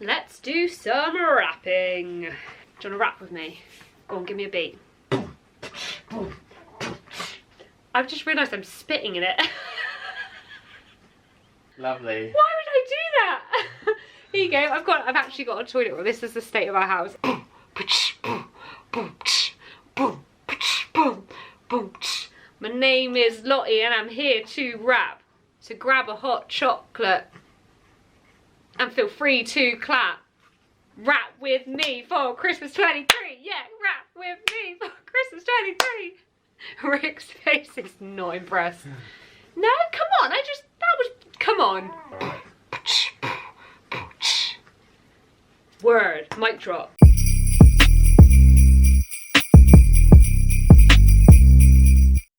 Let's do some rapping. Do you want to rap with me? Go on, give me a beat. I've just realised I'm spitting in it. Lovely. Why would I do that? Here you go. I've actually got a toilet roll. This is the state of our house. My name is Lottie and I'm here to rap. So grab a hot chocolate and feel free to clap. Rap with me for Christmas 23. Yeah, rap with me for Christmas 23. Rick's face is not impressed. No, come on. Come on. Word. Mic drop.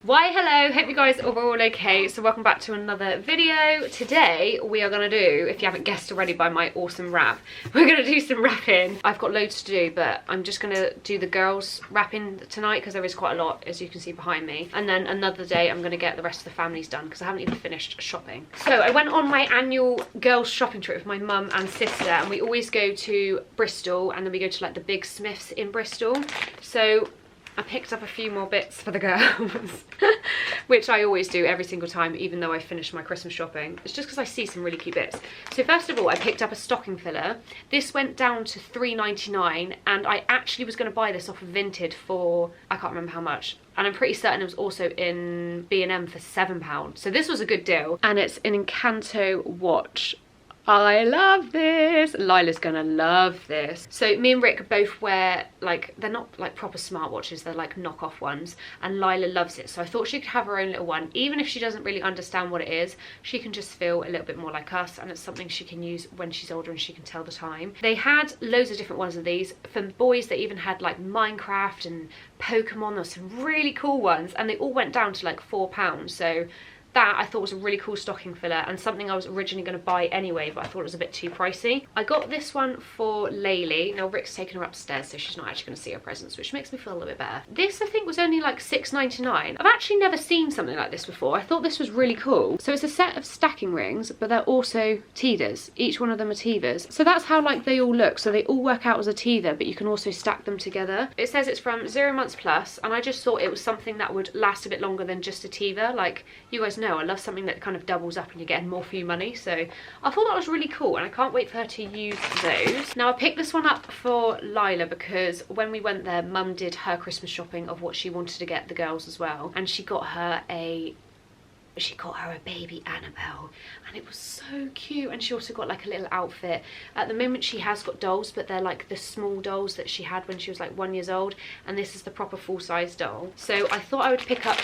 Why hello, hope you guys are all okay. So welcome back to another video. Today we are going to do, if you haven't guessed already by my awesome rap, we're going to do some rapping. I've got loads to do, but I'm just going to do the girls rapping tonight because there is quite a lot, as you can see behind me. And then another day I'm going to get the rest of the families done because I haven't even finished shopping. So I went on my annual girls shopping trip with my mum and sister, and we always go to Bristol and then we go to like the big Smiths in Bristol. So I picked up a few more bits for the girls, which I always do every single time, even though I finish my Christmas shopping. It's just because I see some really cute bits. So first of all, I picked up a stocking filler. This went down to £3.99, and I actually was going to buy this off of Vinted for, I can't remember how much. And I'm pretty certain it was also in B&M for £7. So this was a good deal. And it's an Encanto watch. I love this. Lila's gonna love this. So me and Rick both wear, like, they're not like proper smartwatches, they're like knockoff ones, and Lila loves it. So I thought she could have her own little one. Even if she doesn't really understand what it is, she can just feel a little bit more like us, and it's something she can use when she's older and she can tell the time. They had loads of different ones of these. For boys, they even had like Minecraft and Pokemon. There's some really cool ones, and they all went down to like £4. So that I thought was a really cool stocking filler and something I was originally going to buy anyway, but I thought it was a bit too pricey. I got this one for Laylee. Now Rick's taken her upstairs, so she's not actually going to see her presents, which makes me feel a little bit better. This I think was only like £6.99. I've actually never seen something like this before. I thought this was really cool. So it's a set of stacking rings, but they're also teethers. Each one of them are teethers. So that's how like they all look. So they all work out as a teether, but you can also stack them together. It says it's from 0 months plus, and I just thought it was something that would last a bit longer than just a teether. Like, you guys know I love something that kind of doubles up and you're getting more for your money, so I thought that was really cool and I can't wait for her to use those. Now I picked this one up for Lila because when we went there, Mum did her Christmas shopping of what she wanted to get the girls as well, and she got her a baby Annabelle, and it was so cute. And she also got like a little outfit. At the moment she has got dolls, but they're like the small dolls that she had when she was like 1 year old, and this is the proper full-size doll. So I thought I would pick up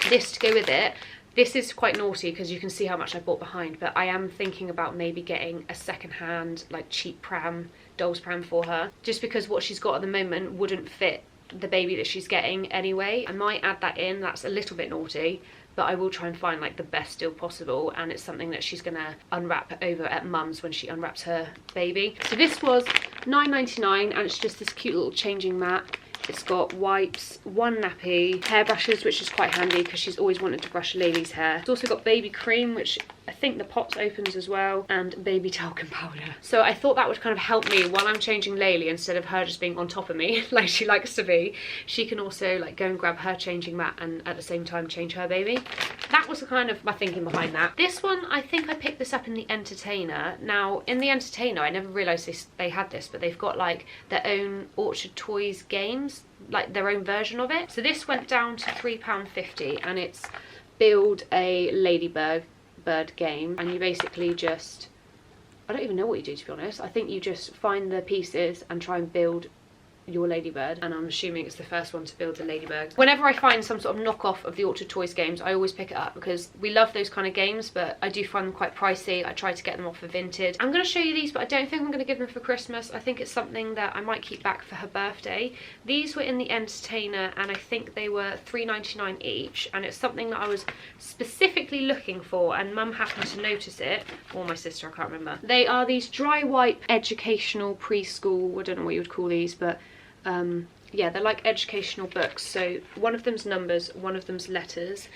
this to go with it. This is quite naughty because you can see how much I bought behind, but I am thinking about maybe getting a second-hand like cheap pram, doll's pram for her, just because what she's got at the moment wouldn't fit the baby that she's getting anyway. I might add that in. That's a little bit naughty, but I will try and find like the best deal possible, and it's something that she's gonna unwrap over at Mum's when she unwraps her baby. So this was £9.99, and it's just this cute little changing mat. It's got wipes, one nappy, hairbrushes, which is quite handy because she's always wanted to brush Laylee's hair. It's also got baby cream, which I think the pot opens as well, and baby talcum powder. So I thought that would kind of help me while I'm changing Laylee, instead of her just being on top of me like she likes to be. She can also like go and grab her changing mat and at the same time change her baby. That was kind of my thinking behind that. This one, I think I picked this up in the Entertainer. Now in the Entertainer, I never realised they had this, but they've got like their own Orchard Toys games, like their own version of it. So this went down to £3.50, and it's Build a Ladybird game, and you basically just, I don't even know what you do, to be honest. I think you just find the pieces and try and build your ladybird, and I'm assuming it's the first one to build the ladybird. Whenever I find some sort of knockoff of the Orchard Toys games, I always pick it up because we love those kind of games, but I do find them quite pricey. I try to get them off of Vinted. I'm going to show you these, but I don't think I'm going to give them for Christmas. I think it's something that I might keep back for her birthday. These were in the Entertainer, and I think they were £3.99 each, and it's something that I was specifically looking for, and Mum happened to notice it, or my sister, I can't remember. They are these dry wipe educational preschool, I don't know what you would call these, but yeah, they're like educational books. So one of them's numbers, one of them's letters,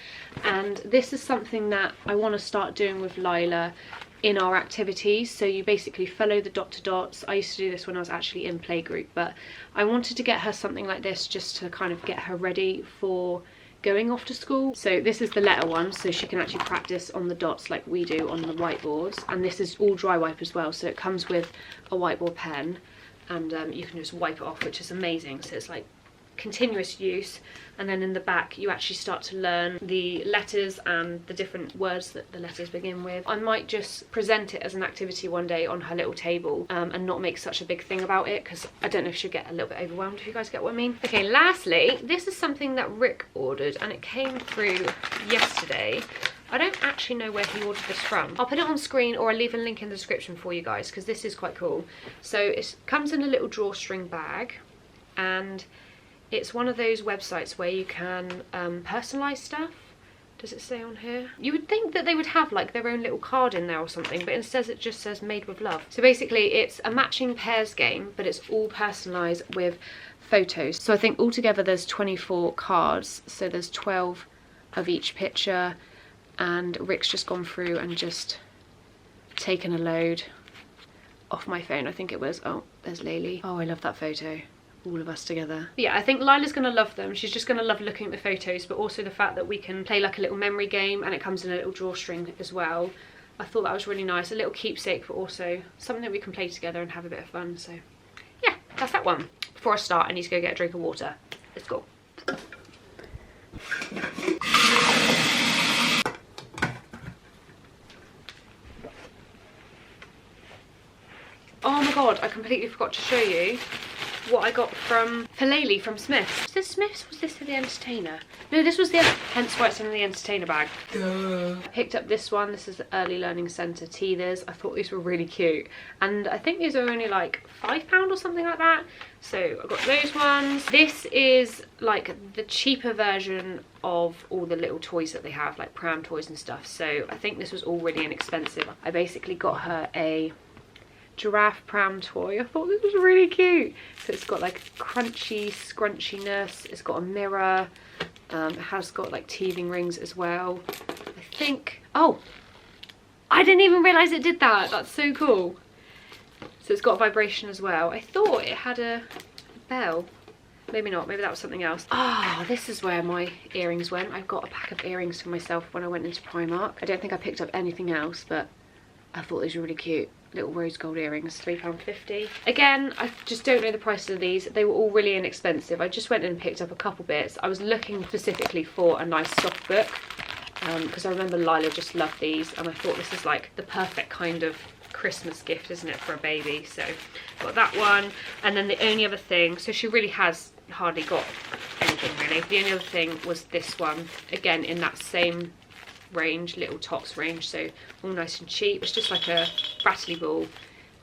and this is something that I want to start doing with Lila in our activities. So you basically follow the dot to dots. I used to do this when I was actually in playgroup, but I wanted to get her something like this just to kind of get her ready for going off to school. So this is the letter one, so she can actually practice on the dots like we do on the whiteboards. And this is all dry wipe as well, so it comes with a whiteboard pen, and you can just wipe it off, which is amazing. So it's like continuous use. And then in the back you actually start to learn the letters and the different words that the letters begin with. I might just present it as an activity one day on her little table, and not make such a big thing about it, because I don't know if she'll get a little bit overwhelmed, if you guys get what I mean. Okay, lastly, this is something that Rick ordered, and it came through yesterday. I don't actually know where he ordered this from. I'll put it on screen, or I'll leave a link in the description for you guys, because this is quite cool. So it comes in a little drawstring bag, and it's one of those websites where you can personalise stuff. Does it say on here? You would think that they would have like their own little card in there or something, but instead it just says made with love. So basically it's a matching pairs game, but it's all personalised with photos. So I think altogether there's 24 cards, so there's 12 of each picture, and Rick's just gone through and just taken a load off my phone. I think it was, oh, there's Laylee. Oh, I love that photo. All of us together. But yeah, I think Lila's gonna love them. She's just gonna love looking at the photos, but also the fact that we can play like a little memory game, and it comes in a little drawstring as well. I thought that was really nice, a little keepsake, but also something that we can play together and have a bit of fun. So yeah, that's that one. Before I start, I need to go get a drink of water. Let's go. Oh my god, I completely forgot to show you what I got for Laylee from Smiths. Was this Smiths? Was this the Entertainer? No, this was the, hence why it's in the Entertainer bag. Duh. I picked up this one. This is the Early Learning Centre teethers. I thought these were really cute, and I think these are only like £5 or something like that. So I got those ones. This is like the cheaper version of all the little toys that they have, like pram toys and stuff. So I think this was all really inexpensive. I basically got her a giraffe pram toy. I thought this was really cute. So it's got like crunchy scrunchiness, it's got a mirror, it has got like teething rings as well. I think, oh, I didn't even realise it did that. That's so cool. So it's got a vibration as well. I thought it had a bell. Maybe not, maybe that was something else. Ah, this is where my earrings went. I got a pack of earrings for myself when I went into Primark. I don't think I picked up anything else, but I thought these were really cute. Little rose gold earrings, £3.50. Again, I just don't know the prices of these. They were all really inexpensive. I just went and picked up a couple bits. I was looking specifically for a nice soft book, because I remember Lila just loved these, and I thought this is like the perfect kind of Christmas gift, isn't it, for a baby? So got that one. And then the only other thing, so she really has hardly got anything really. The only other thing was this one, again in that same range, little tots range, so all nice and cheap. It's just like a rattly ball,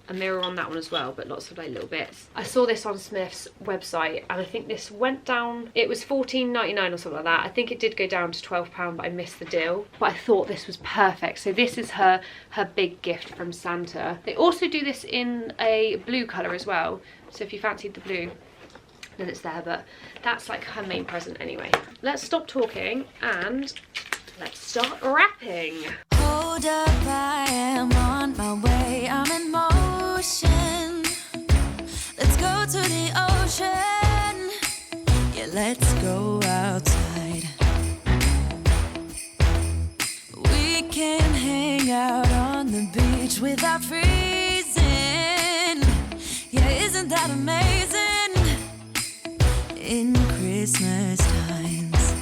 a mirror on that one as well, but lots of like little bits. I saw this on Smith's website, and I think this went down, it was $14.99 or something like that. I think it did go down to £12, but I missed the deal. But I thought this was perfect. So this is her big gift from Santa. They also do this in a blue colour as well, so if you fancied the blue, then it's there, but that's like her main present anyway. Let's stop talking and let's start wrapping. Hold up, I am on my way, I'm in motion. Let's go to the ocean. Yeah, let's go outside. We can hang out on the beach without freezing. Yeah, isn't that amazing? In Christmas times,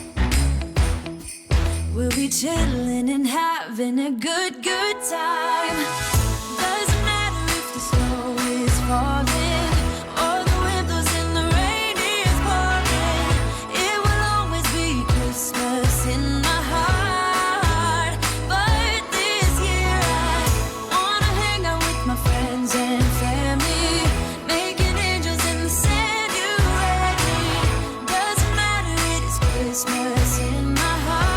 we'll be chilling and having a good time. Doesn't matter if the snow is falling or the wind blows and the rain is pouring. It will always be Christmas in my heart. But this year I wanna hang out with my friends and family, making angels in the sand. You and me. Doesn't matter, it is Christmas in my heart.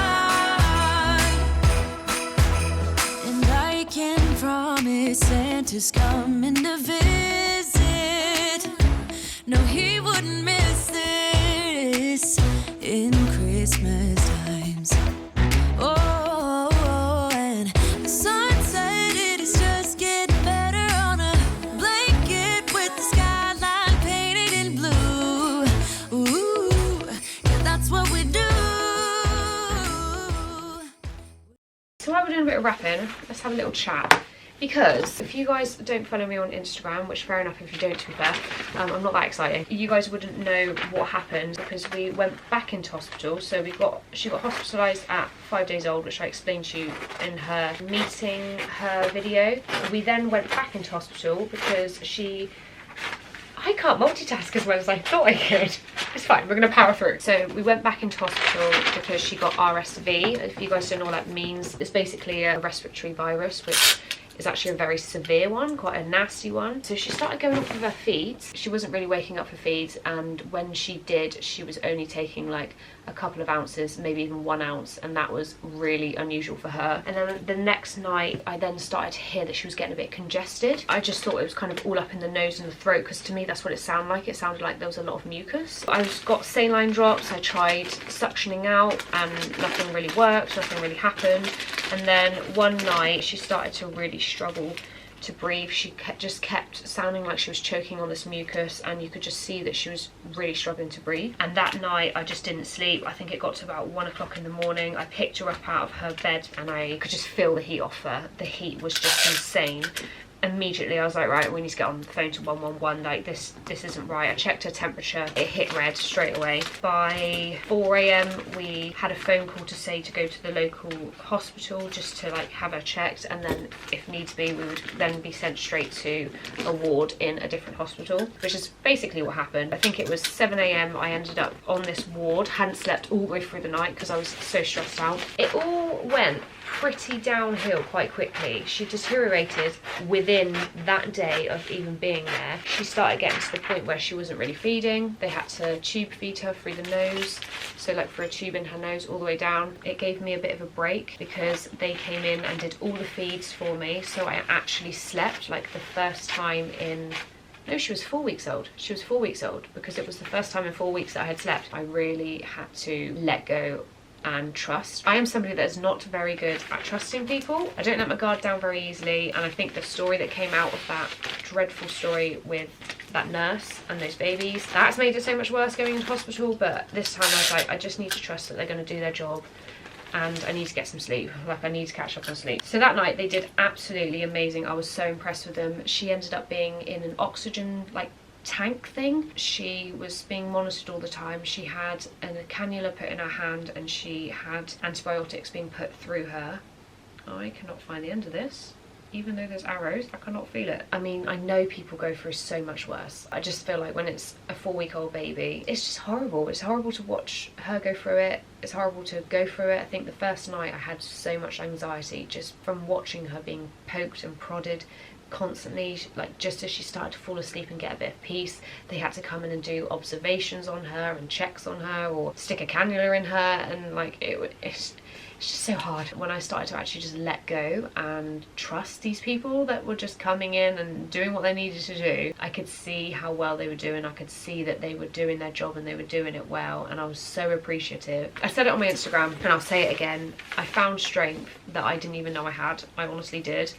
wrapping, let's have a little chat. Because if you guys don't follow me on Instagram, which fair enough if you don't, to be fair, I'm not that exciting, you guys wouldn't know what happened, because we went back into hospital. So she got hospitalised at 5 days old, which I explained to you in her meeting her video. We then went back into hospital because I can't multitask as well as I thought I could. It's fine, we're going to power through. So we went back into hospital because she got RSV. If you guys don't know what that means, it's basically a respiratory virus, which is actually a very severe one, quite a nasty one. So she started going off of her feeds. She wasn't really waking up for feeds, and when she did, she was only taking like a couple of ounces, maybe even 1 ounce, and that was really unusual for her. And then the next night I then started to hear that she was getting a bit congested. I just thought it was kind of all up in the nose and the throat, because to me that's what it sounded like. It sounded like there was a lot of mucus. I got saline drops, I tried suctioning out, and nothing really worked, nothing really happened. And then one night she started to really struggle to breathe. She just kept sounding like she was choking on this mucus, and you could just see that she was really struggling to breathe. And that night I just didn't sleep. I think it got to about 1 o'clock in the morning. I picked her up out of her bed and I could just feel the heat off her. The heat was just insane. Immediately I was like, right, we need to get on the phone to 111. Like, this isn't right. I checked her temperature, it hit red straight away. By 4 AM we had a phone call to say to go to the local hospital just to like have her checked, and then if needs be we would then be sent straight to a ward in a different hospital, which is basically what happened. I think it was 7 AM I ended up on this ward. Hadn't slept all the way through the night because I was so stressed out. It all went pretty downhill quite quickly. She deteriorated within that day of even being there. She started getting to the point where she wasn't really feeding. They had to tube feed her through the nose, so like for a tube in her nose all the way down. It gave me a bit of a break because they came in and did all the feeds for me, so I actually slept like the first time in... No, she was 4 weeks old. She was 4 weeks old, because it was the first time in 4 weeks that I had slept. I really had to let go and trust. I am somebody that is not very good at trusting people. I don't let my guard down very easily, and I think the story that came out of that dreadful story with that nurse and those babies, that's made it so much worse going into hospital. But this time I was like, I just need to trust that they're going to do their job, and I need to get some sleep. Like, I need to catch up on sleep. So that night they did absolutely amazing. I was so impressed with them. She ended up being in an oxygen like tank thing. She was being monitored all the time. She had a cannula put in her hand, and she had antibiotics being put through her. I cannot find the end of this. Even though there's arrows, I cannot feel it. I mean, I know people go through so much worse. I just feel like when it's a 4-week-old baby, it's just horrible. It's horrible to watch her go through it. It's horrible to go through it. I think the first night I had so much anxiety just from watching her being poked and prodded constantly. Like, just as she started to fall asleep and get a bit of peace, they had to come in and do observations on her and checks on her, or stick a cannula in her, and like it's just so hard. When I started to actually just let go and trust these people that were just coming in and doing what they needed to do, I could see how well they were doing. I could see that they were doing their job and they were doing it well, and I was so appreciative. I said it on my Instagram and I'll say it again. I found strength that I didn't even know I had. I honestly did.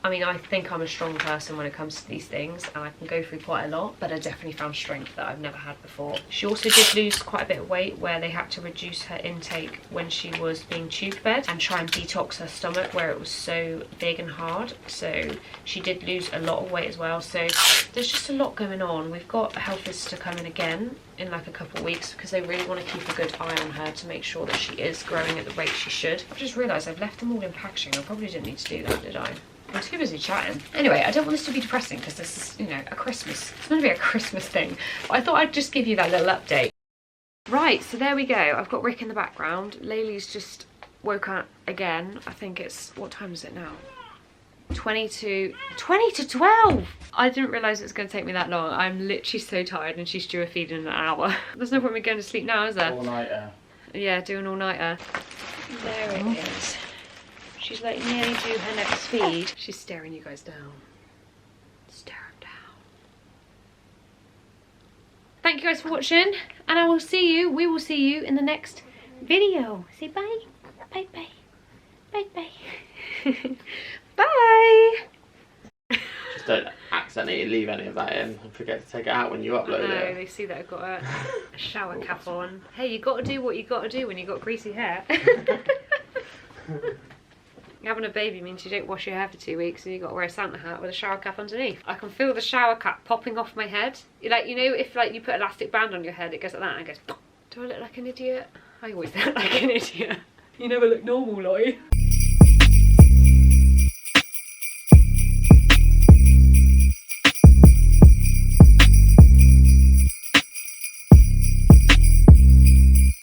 I mean, I think I'm a strong person when it comes to these things, and I can go through quite a lot, but I definitely found strength that I've never had before. She also did lose quite a bit of weight, where they had to reduce her intake when she was being tube fed and try and detox her stomach where it was so big and hard. So she did lose a lot of weight as well. So there's just a lot going on. We've got a health visitor coming again in like a couple of weeks, because they really want to keep a good eye on her to make sure that she is growing at the rate she should. I've just realised I've left them all in packaging. I probably didn't need to do that, did I? I'm too busy chatting. Anyway, I don't want this to be depressing, because this is, you know, a Christmas. It's meant to be a Christmas thing. But I thought I'd just give you that little update. Right, so there we go. I've got Rick in the background. Laylee's just woke up again. I think it's, what time is it now? 20 to 12. I didn't realise it was going to take me that long. I'm literally so tired, and she's due a feed in an hour. There's no point in me going to sleep now, is there? All-nighter. Yeah, do an all-nighter. There it is. She's like nearly due her next feed. She's staring you guys down. Stare them down. Thank you guys for watching, and I will see you, we will see you in the next video. Say bye. Bye bye. Bye bye. Bye. Just don't accidentally leave any of that in and forget to take it out when you upload No, it. they see that I've got a shower cap on. Hey, you got to do what you got to do when you got greasy hair. Having a baby means you don't wash your hair for 2 weeks and you've got to wear a Santa hat with a shower cap underneath. I can feel the shower cap popping off my head. Like, you know, if like you put elastic band on your head, it goes like that and it goes, do I look like an idiot? I always look like an idiot. You never look normal, Lottie.